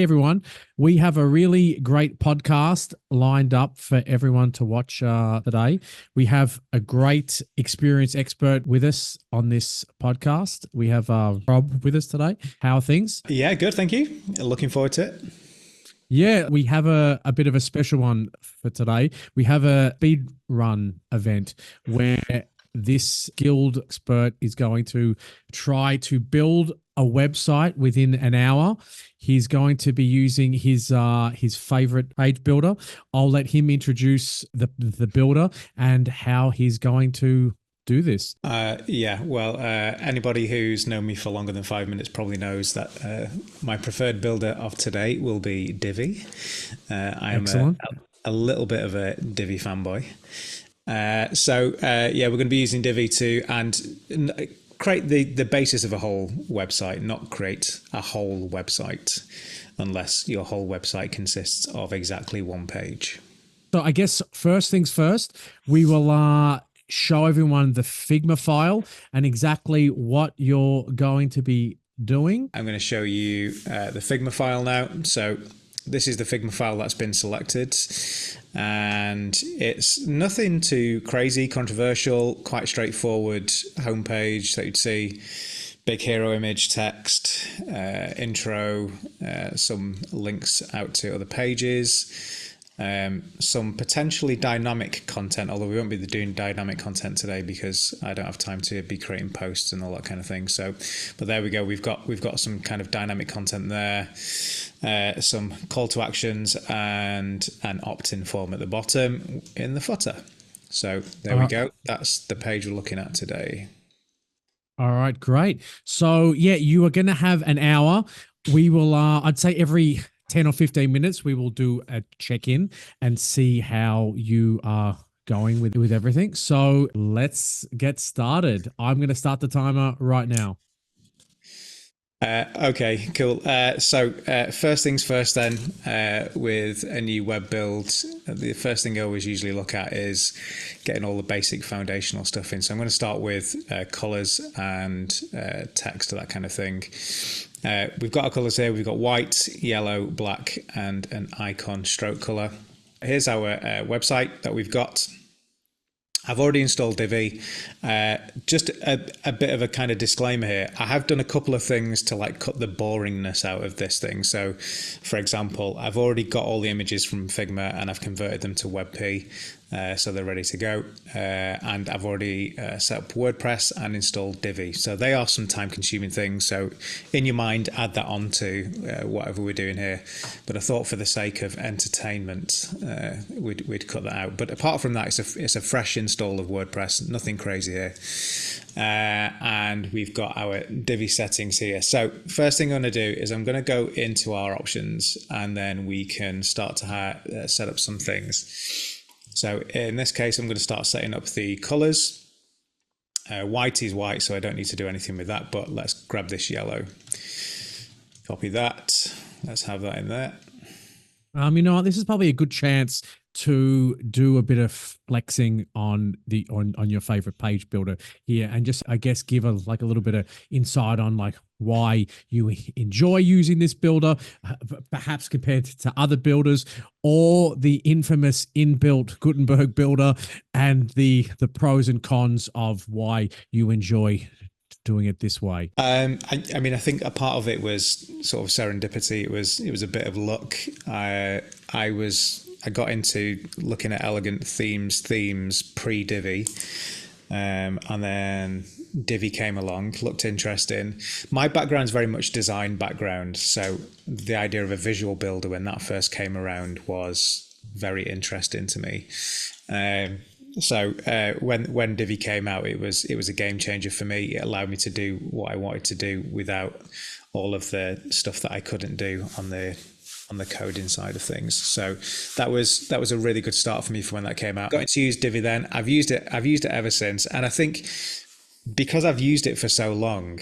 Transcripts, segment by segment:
everyone. We have a really great podcast lined up for everyone to watch today. We have a great experienced expert with us on this podcast. We have Rob with us today. How are things? Yeah, good. Thank you. Looking forward to it. Yeah, we have a bit of a special one for today. We have a speedrun event where this guild expert is going to try to build a website within an hour. He's going to be using his favorite page builder. I'll let him introduce the builder and how he's going to do this. Anybody who's known me for longer than 5 minutes probably knows that my preferred builder of today will be Divi. I'm a little bit of a Divi fanboy. We're going to be using Divi to create the basis of a whole website, not create a whole website unless your whole website consists of exactly one page. So I guess first things first, we will show everyone the Figma file and exactly what you're going to be doing. I'm going to show you the Figma file now. So this is the Figma file that's been selected, and it's nothing too crazy, controversial, quite straightforward homepage that you'd see. Big hero image, text, intro, some links out to other pages. Some potentially dynamic content, although we won't be doing dynamic content today because I don't have time to be creating posts and all that kind of thing. But there we go. We've got some kind of dynamic content there, some call to actions, and an opt-in form at the bottom in the footer. So there we go. That's the page we're looking at today. All right, great. So yeah, you are going to have an hour. We will, I'd say every 10 or 15 minutes, we will do a check-in and see how you are going with everything. So let's get started. I'm going to start the timer right now. Okay, cool. First things first then, with a new web build, the first thing I always usually look at is getting all the basic foundational stuff in. So I'm going to start with colors and text, that kind of thing. We've got our colors here. We've got white, yellow, black, and an icon stroke color. Here's our website that we've got. I've already installed Divi. Just a bit of a kind of disclaimer here. I have done a couple of things to cut the boringness out of this thing. So, for example, I've already got all the images from Figma and I've converted them to WebP. So they're ready to go. And I've already set up WordPress and installed Divi. So they are some time consuming things. So in your mind, add that on to whatever we're doing here. But I thought for the sake of entertainment, we'd cut that out. But apart from that, it's a fresh install of WordPress, nothing crazy here. And we've got our Divi settings here. So first thing I'm going to do is I'm going to go into our options and then we can start to set up some things. So in this case, I'm going to start setting up the colors. White is white, so I don't need to do anything with that, but let's grab this yellow. Copy that. Let's have that in there. You know what? This is probably a good chance to do a bit of flexing on your favorite page builder here, and just, I guess, give a little bit of insight on why you enjoy using this builder, perhaps compared to other builders, or the infamous inbuilt Gutenberg builder, and the pros and cons of why you enjoy doing it this way. I mean, I think a part of it was sort of serendipity. It was a bit of luck. I got into looking at elegant themes pre-Divi, and then Divi came along, looked interesting. My background's very much design background, so the idea of a visual builder when that first came around was very interesting to me. When Divi came out, it was a game changer for me. It allowed me to do what I wanted to do without all of the stuff that I couldn't do on the coding side of things. So that was a really good start for me for when that came out. Got to use Divi then. I've used it ever since, and I think because I've used it for so long,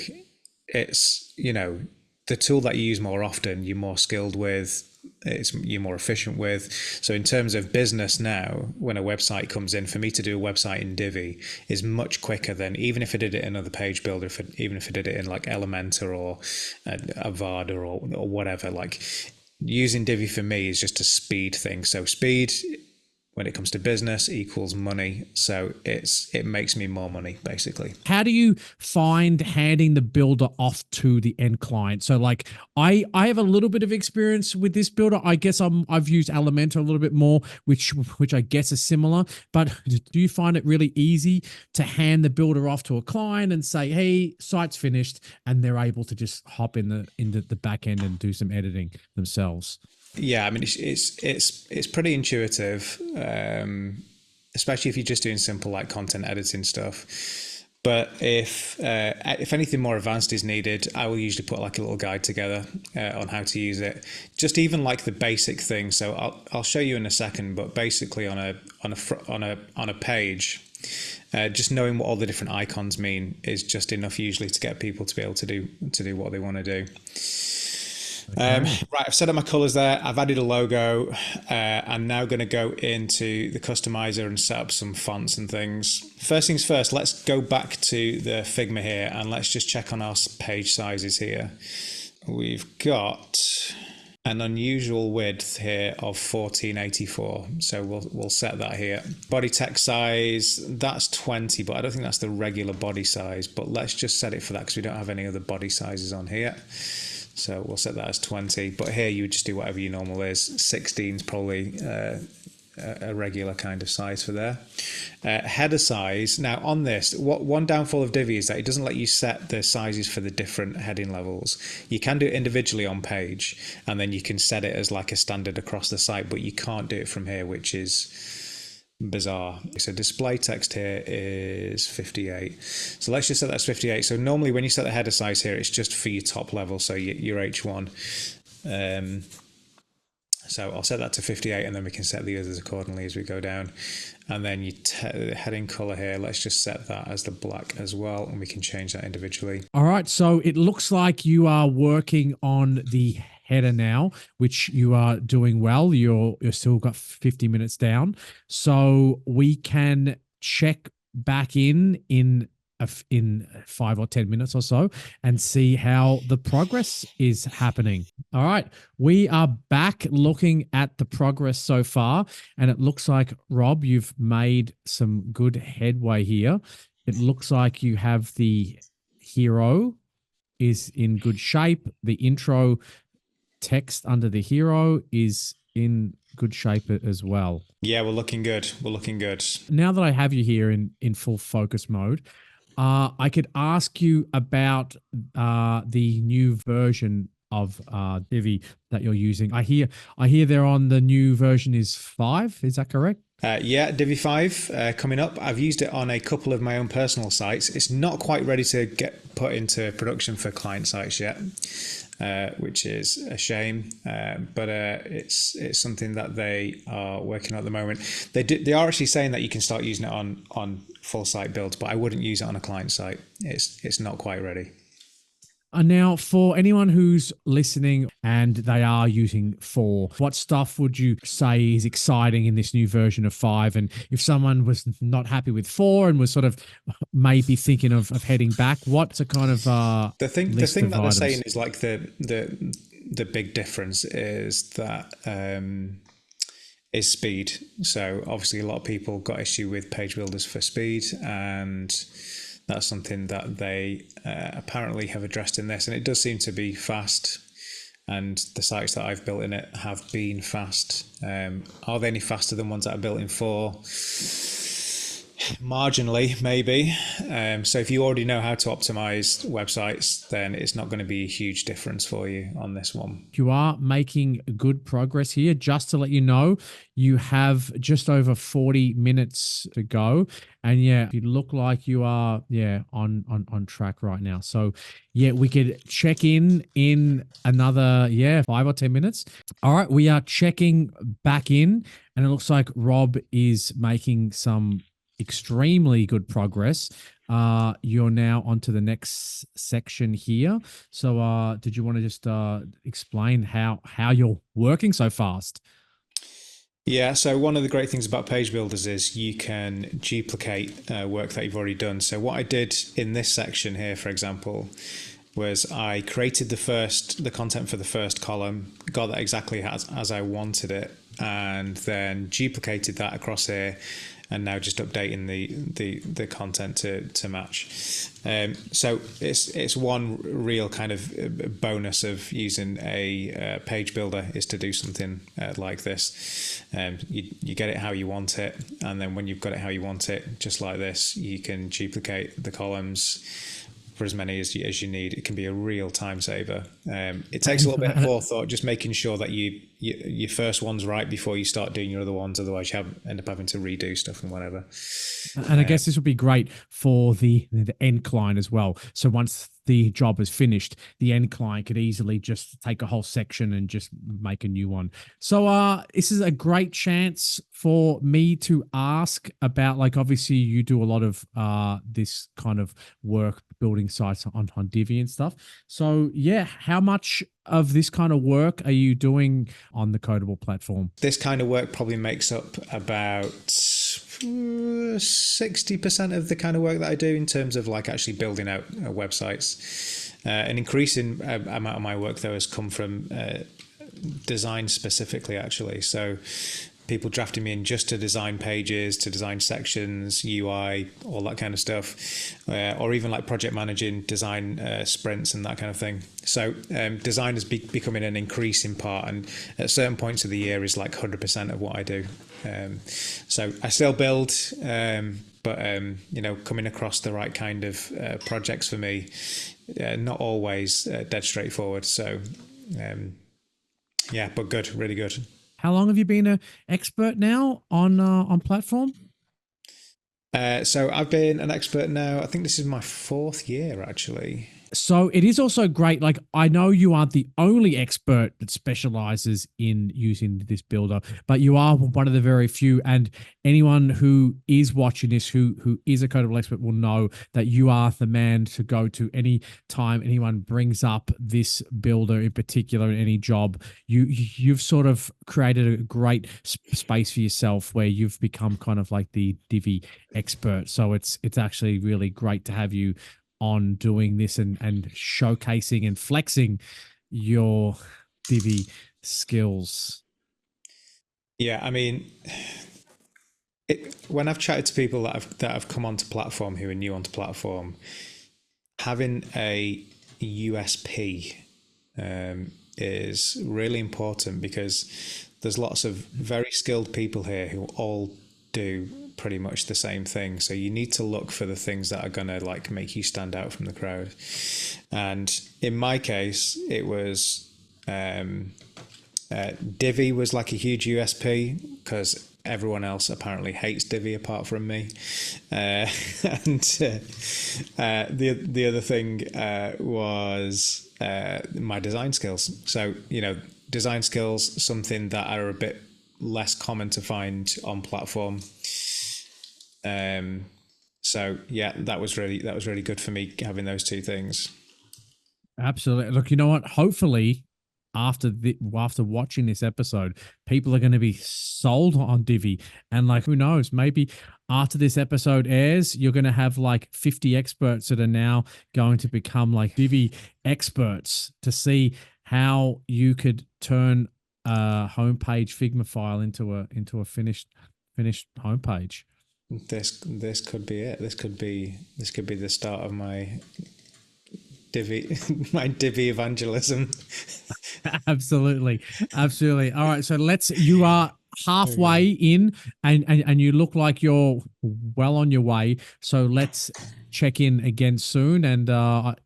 it's, the tool that you use more often, you're more skilled with, you're more efficient with. So in terms of business now, when a website comes in, for me to do a website in Divi is much quicker than even if I did it in another page builder, even if I did it in Elementor or Avada or whatever. using Divi for me is just a speed thing. So speed, when it comes to business, equals money. So it makes me more money, basically. How do you find handing the builder off to the end client? So like I have a little bit of experience with this builder. I guess I've used Elementor a little bit more, which I guess is similar. But do you find it really easy to hand the builder off to a client and say, hey, site's finished, and they're able to just hop in the back end and do some editing themselves? Yeah, I mean it's pretty intuitive, especially if you're just doing simple like content editing stuff. But if anything more advanced is needed, I will usually put like a little guide together on how to use it. Just even like the basic things. So I'll show you in a second. But basically on a page, just knowing what all the different icons mean is just enough usually to get people to be able to do what they want to do. Right, I've set up my colors there. I've added a logo. I'm now going to go into the customizer and set up some fonts and things. First things first, let's go back to the Figma here and let's just check on our page sizes here. We've got an unusual width here of 1484, so we'll set that here. Body text size, that's 20, but I don't think that's the regular body size, but let's just set it for that because we don't have any other body sizes on here. So we'll set that as 20, but here you would just do whatever your normal is. 16 is probably a regular kind of size for there. Header size. Now on this, one downfall of Divi is that it doesn't let you set the sizes for the different heading levels. You can do it individually on page, and then you can set it as like a standard across the site, but you can't do it from here, which is bizarre. So display text here is 58. So let's just set that as 58. So normally when you set the header size here, it's just for your top level, so your H1. So I'll set that to 58, and then we can set the others accordingly as we go down. And then the heading color here, let's just set that as the black as well, and we can change that individually. All right, so it looks like you are working on the header now, which you are doing well. You're still got 50 minutes down, so we can check back in 5 or 10 minutes or so and see how the progress is happening. All right, we are back looking at the progress so far, and it looks like, Rob, you've made some good headway here. It looks like you have the hero is in good shape. The intro text under the hero is in good shape as well. Yeah, we're looking good. We're looking good. Now that I have you here in full focus mode, I could ask you about the new version of Divi that you're using. I hear they're on the new version is 5. Is that correct? Yeah, Divi 5 coming up. I've used it on a couple of my own personal sites. It's not quite ready to get put into production for client sites yet, which is a shame. But it's something that they are working on at the moment. They are actually saying that you can start using it on full site builds, but I wouldn't use it on a client site. It's not quite ready. Now, for anyone who's listening and they are using 4, what stuff would you say is exciting in this new version of 5? And if someone was not happy with 4 and was sort of maybe thinking of heading back, what's a kind of the thing that they're items? saying is like the big difference is that is speed. So obviously a lot of people got issue with page builders for speed, and that's something that they apparently have addressed in this, and it does seem to be fast, and the sites that I've built in it have been fast. Are they any faster than ones that are built in 4? Marginally, maybe. So if you already know how to optimize websites, then it's not going to be a huge difference for you on this one. You are making good progress here. Just to let you know, you have just over 40 minutes to go. And yeah, you look like you are, on track right now. So yeah, we could check in another, 5 or 10 minutes. All right, we are checking back in, and it looks like Rob is making some extremely good progress. You're now onto the next section here. So did you want to just explain how you're working so fast? Yeah, so one of the great things about page builders is you can duplicate work that you've already done. So what I did in this section here, for example, was I created the content for the first column, got that exactly as I wanted it, and then duplicated that across here, and now just updating the content to match. So it's one real kind of bonus of using a page builder is to do something like this. You get it how you want it, and then when you've got it how you want it, just like this, you can duplicate the columns for as many as you need. It can be a real time saver. It takes a little bit of forethought, just making sure that your first one's right before you start doing your other ones. Otherwise, you end up having to redo stuff and whatever. And I guess this would be great for the end client as well. So once the job is finished, the end client could easily just take a whole section and just make a new one. So this is a great chance for me to ask about, like, obviously you do a lot of this kind of work building sites on Divi and stuff. So yeah, how much of this kind of work are you doing on the Codeable platform? This kind of work probably makes up about 60% of the kind of work that I do in terms of like actually building out websites. An increasing amount of my work though has come from design specifically, actually. So people drafting me in just to design pages, to design sections, UI, all that kind of stuff, or even like project managing design sprints and that kind of thing. So design is becoming an increasing part, and at certain points of the year is like 100% of what I do. So I still build, but coming across the right kind of projects for me, not always dead straightforward. So yeah, but good, really good. How long have you been an expert now on platform? So I've been an expert now, I think this is my 4th year, actually. So it is also great. Like, I know you aren't the only expert that specializes in using this builder, but you are one of the very few. And anyone who is watching this, who is a Codeable expert, will know that you are the man to go to any time anyone brings up this builder in particular in any job. You've sort of created a great space for yourself where you've become kind of like the Divi expert. So it's actually really great to have you on doing this and showcasing and flexing your Divi skills. Yeah, I mean, when I've chatted to people that have come onto platform who are new onto platform, having a USP is really important, because there's lots of very skilled people here who all do pretty much the same thing. So you need to look for the things that are going to like make you stand out from the crowd. And in my case, it was Divi was like a huge USP, because everyone else apparently hates Divi apart from me. And the other thing was my design skills. So, design skills, something that are a bit less common to find on platform. So yeah, that was really good for me, having those two things. Absolutely. Look, you know what? Hopefully, after watching this episode, people are going to be sold on Divi, and like, who knows? Maybe after this episode airs, you're going to have like 50 experts that are now going to become like Divi experts to see how you could turn a homepage Figma file into a finished homepage. This could be it. This could be the start of my Divi evangelism. Absolutely. All right, so you are halfway in, and you look like you're well on your way. So let's check in again soon, and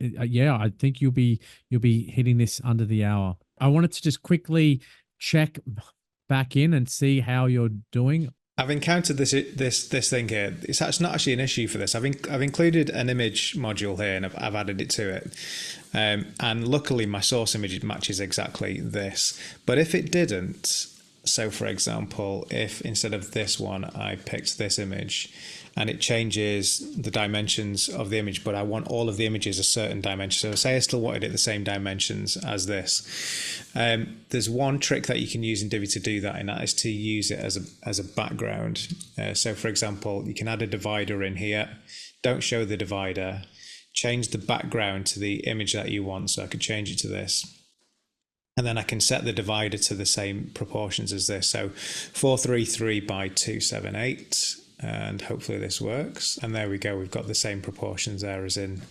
yeah, I think you'll be hitting this under the hour. I wanted to just quickly check back in and see how you're doing. I've encountered this thing here. It's not actually an issue for this. I've included an image module here, and I've added it to it. And luckily, my source image matches exactly this. But if it didn't, so for example, if instead of this one, I picked this image, and it changes the dimensions of the image, but I want all of the images a certain dimension. So say I still wanted it the same dimensions as this. There's one trick that you can use in Divi to do that, and that is to use it as a background. So for example, you can add a divider in here. Don't show the divider. change the background to the image that you want. So I could change it to this. And then I can set the divider to the same proportions as this. So 433 by 278. And hopefully this works. And there we go. We've got the same proportions there as in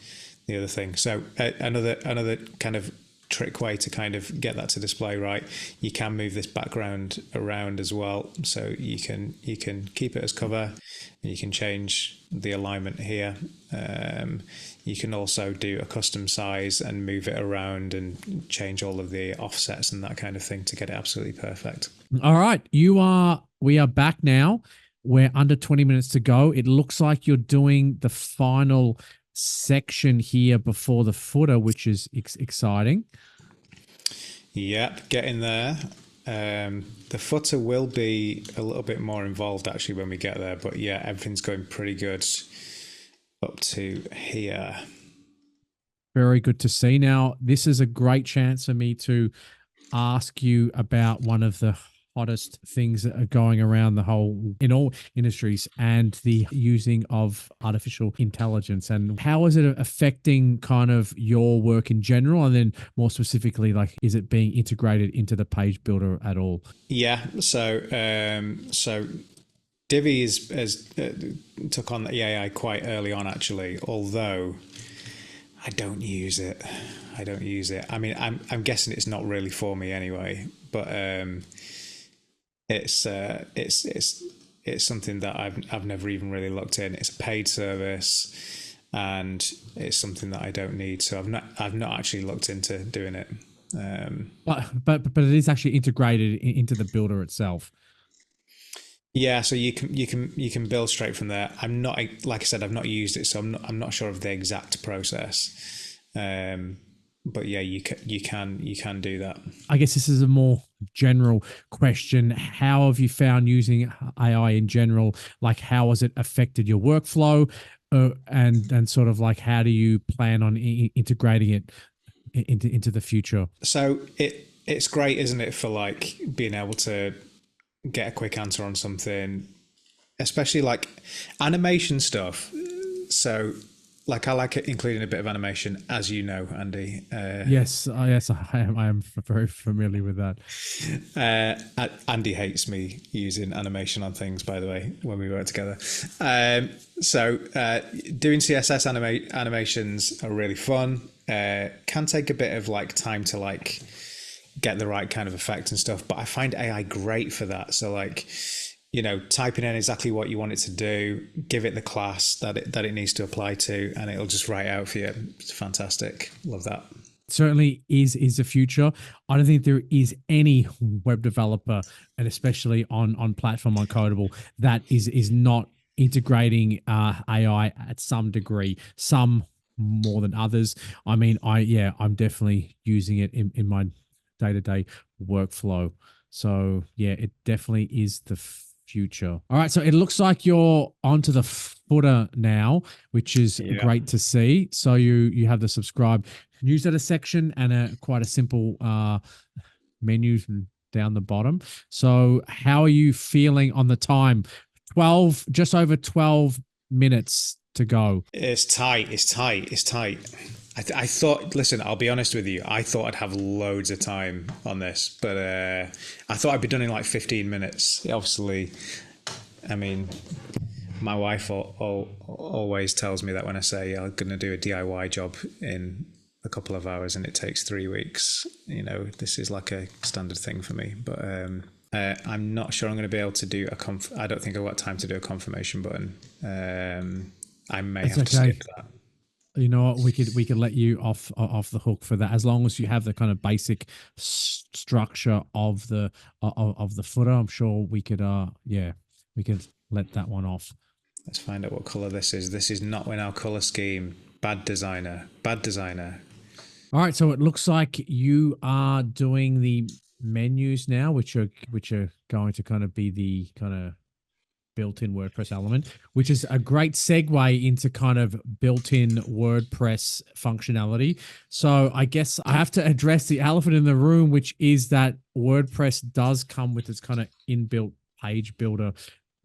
the other thing. So another kind of trick way to kind of get that to display right, you can move this background around as well. So you can keep it as cover, and you can change the alignment here. You can also do a custom size and move it around and change all of the offsets and that kind of thing to get it absolutely perfect. All right, we are back now. We're under 20 minutes to go. It looks like you're doing the final section here before the footer, which is exciting. Yep, getting there. The footer will be a little bit more involved actually when we get there, but yeah, everything's going pretty good up to here. Very good to see. Now, this is a great chance for me to ask you about one of the hottest things that are going around in all industries, and the using of artificial intelligence, and how is it affecting kind of your work in general, and then more specifically, like, is it being integrated into the page builder at all? Yeah, so Divi has took on the AI quite early on actually, although I don't use it. I mean, I'm guessing it's not really for me anyway, but it's something that I've never even really looked in. It's a paid service, and it's something that I don't need. So I've not actually looked into doing it. But it is actually integrated into the builder itself. Yeah, so you can build straight from there. I'm not, like I said, I've not used it, so I'm not sure of the exact process. But yeah, you can do that. I guess this is a more general question. How have you found using AI in general? Like, how has it affected your workflow, and sort of like, how do you plan on integrating it into the future? So it's great, isn't it, for like being able to get a quick answer on something, especially like animation stuff. So like, I like including a bit of animation, as you know, Andy. Yes, I am very familiar with that. Andy hates me using animation on things, by the way, when we work together. So doing CSS animations are really fun. Can take a bit of like time to like get the right kind of effect and stuff, but I find AI great for that. So like, you know, typing in exactly what you want it to do, give it the class that it needs to apply to, and it'll just write out for you. It's fantastic. Love that. Certainly is the future. I don't think there is any web developer, and especially on platform on Codeable, that is not integrating AI at some degree, some more than others. I mean, I'm definitely using it in my day-to-day workflow. So yeah, it definitely is the future. All right, so it looks like you're onto the footer now, which is great to see. So you have the subscribe newsletter section and quite a simple menu down the bottom. So how are you feeling on the time? Just over 12 minutes to go. It's tight. I thought, listen, I'll be honest with you, I thought I'd have loads of time on this, but I thought I'd be done in like 15 minutes. Obviously, I mean, my wife always tells me that when I say I'm going to do a DIY job in a couple of hours and it takes 3 weeks, you know, this is like a standard thing for me. But I'm not sure I'm going to be able to do I don't think I've got time to do a confirmation button. I may have to skip that. You know what, we could let you off the hook for that, as long as you have the kind of basic structure of the footer. I'm sure we could we could let that one off. Let's find out what color this is. This is not in our color scheme. Bad designer. All right, so it looks like you are doing the menus now, which are going to kind of be the kind of built-in WordPress element, which is a great segue into kind of built-in WordPress functionality. So I guess I have to address the elephant in the room, which is that WordPress does come with its kind of inbuilt page builder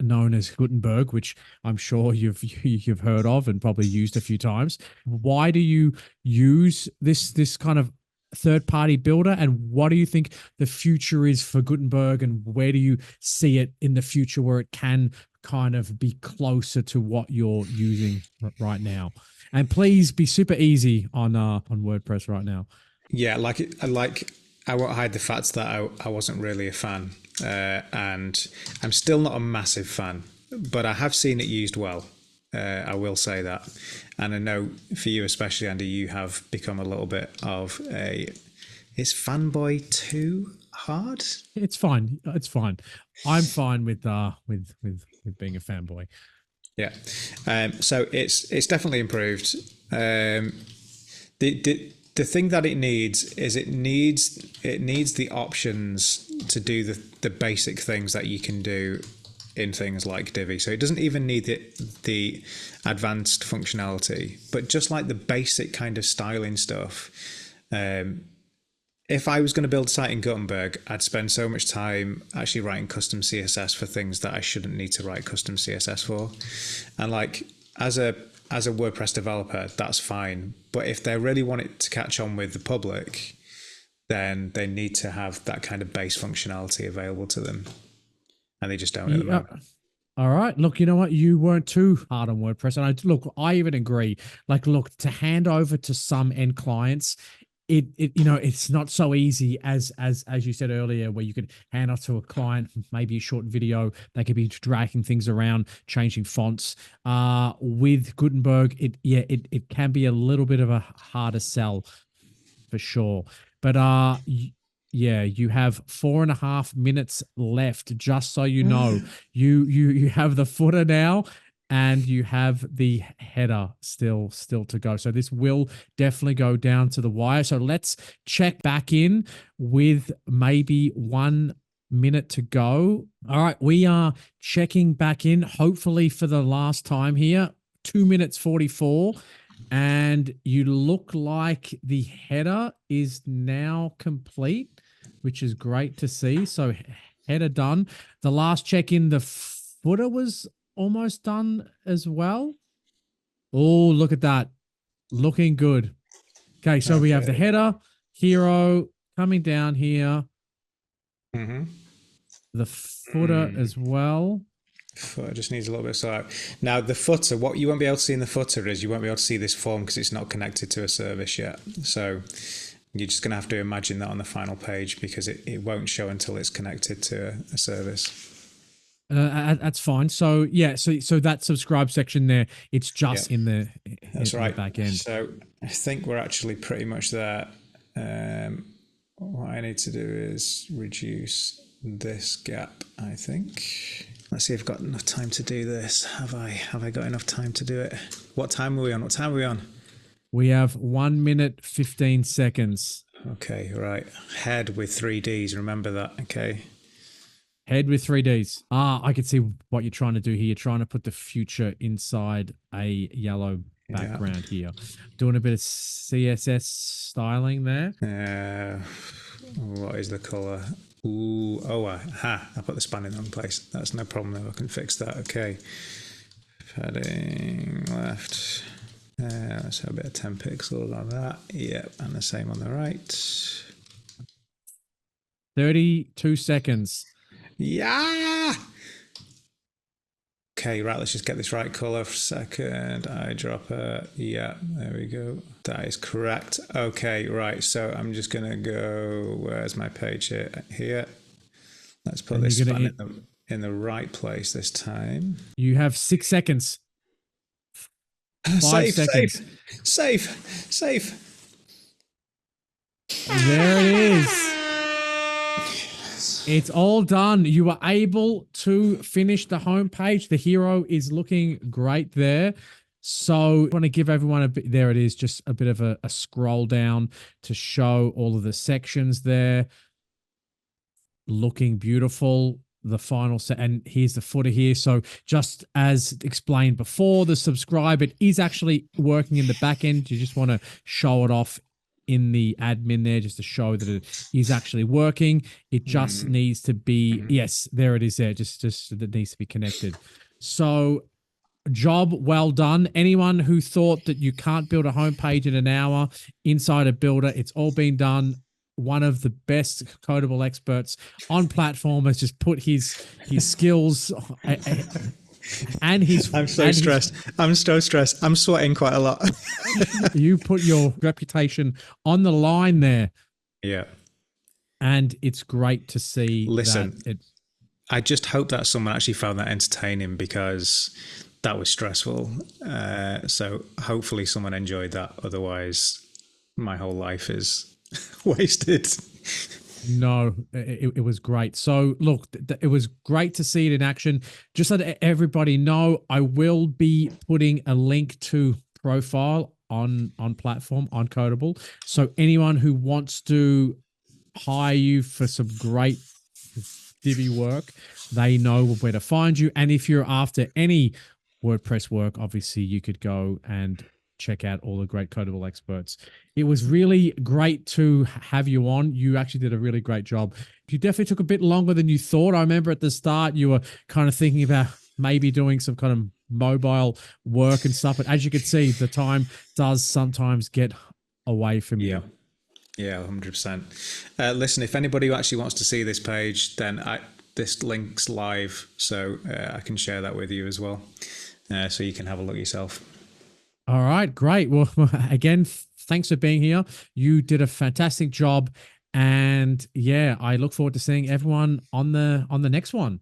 known as Gutenberg, which I'm sure you've heard of and probably used a few times. Why do you use this kind of third-party builder, and what do you think the future is for Gutenberg, and where do you see it in the future where it can kind of be closer to what you're using right now? And please be super easy on WordPress right now. Yeah, I won't hide the fact that I wasn't really a fan, and I'm still not a massive fan, but I have seen it used well. I will say that. And I know for you especially, Andy, you have become a little bit of is fanboy too hard? It's fine. It's fine. I'm fine with being a fanboy. Yeah. So it's definitely improved. The thing that it needs is it needs the options to do the basic things that you can do in things like Divi. So it doesn't even need the advanced functionality, but just like the basic kind of styling stuff. If I was going to build a site in Gutenberg, I'd spend so much time actually writing custom CSS for things that I shouldn't need to write custom CSS for. And like as a WordPress developer, that's fine. But if they really want it to catch on with the public, then they need to have that kind of base functionality available to them. And they just don't at the moment. All right. Look, you know what? You weren't too hard on WordPress. And I even agree. Like, look, to hand over to some end clients, it's not so easy as you said earlier, where you could hand off to a client maybe a short video. They could be dragging things around, changing fonts. With Gutenberg, it can be a little bit of a harder sell for sure. But you have 4.5 minutes left. Just so you know, you have the footer now, and you have the header still to go. So this will definitely go down to the wire. So let's check back in with maybe 1 minute to go. All right, we are checking back in, hopefully for the last time here. 2 minutes 44. And you look like the header is now complete, which is great to see. So header done. The last check in, the footer was almost done as well. Oh, look at that. Looking good. Okay, so we have the header, hero coming down here. Mm-hmm. The footer as well. Footer just needs a little bit of sort. Now the footer, what you won't be able to see in the footer is you won't be able to see this form because it's not connected to a service yet. So you're just going to have to imagine that on the final page because it won't show until it's connected to a service. That's fine. So yeah, so that subscribe section there, it's just in the that's right. The back end. So I think we're actually pretty much there. What I need to do is reduce this gap, I think. Let's see if I've got enough time to do this. Have I got enough time to do it? What time are we on? What time are we on? We have 1 minute 15 seconds. Okay, right. Head with 3 Ds. Remember that. Okay. Head with 3 Ds. I can see what you're trying to do here. You're trying to put the future inside a yellow background here. Doing a bit of CSS styling there. What is the color? Ooh, I put the span in the wrong place. That's no problem though. I can fix that. Okay. Padding left. Let's have a bit of 10 pixels on that. Yep, and the same on the right. 32 seconds. Yeah. Okay, right, let's just get this right color for a second. Eyedropper. Yeah, there we go. That is correct. Okay, right, so I'm just going to go, where's my page here? Here. Let's put this span in the right place this time. You have 6 seconds. 5 seconds. Save. There it is. It's all done. You were able to finish the homepage. The hero is looking great there. So I want to give everyone a bit, there it is, just a bit of a scroll down to show all of the sections there. Looking beautiful. The final set, and here's the footer here. So just as explained before, the subscribe, it is actually working in the back end. You just want to show it off in the admin there just to show that it is actually working. It just needs to be, yes, there it is there. Just that needs to be connected. So job well done. Anyone who thought that you can't build a homepage in an hour inside a builder, it's all been done. One of the best Codeable experts on platform has just put his skills and his. I'm so stressed. I'm so stressed. I'm sweating quite a lot. You put your reputation on the line there. Yeah. And it's great to see. Listen, I just hope that someone actually found that entertaining, because that was stressful. So hopefully someone enjoyed that. Otherwise, my whole life is wasted. No, it was great. So look, it was great to see it in action. Just so that everybody know, I will be putting a link to profile on platform on Codeable. So anyone who wants to hire you for some great Divi work, they know where to find you. And if you're after any WordPress work, obviously you could go and check out all the great Codeable experts. It was really great to have you on. You actually did a really great job. You definitely took a bit longer than you thought. I remember at the start you were kind of thinking about maybe doing some kind of mobile work and stuff. But as you can see, the time does sometimes get away from you. Yeah, 100%. Listen, if anybody who actually wants to see this page, then this link's live, so I can share that with you as well, so you can have a look yourself. All right, great. Well, again, thanks for being here. You did a fantastic job, and yeah, I look forward to seeing everyone on the next one.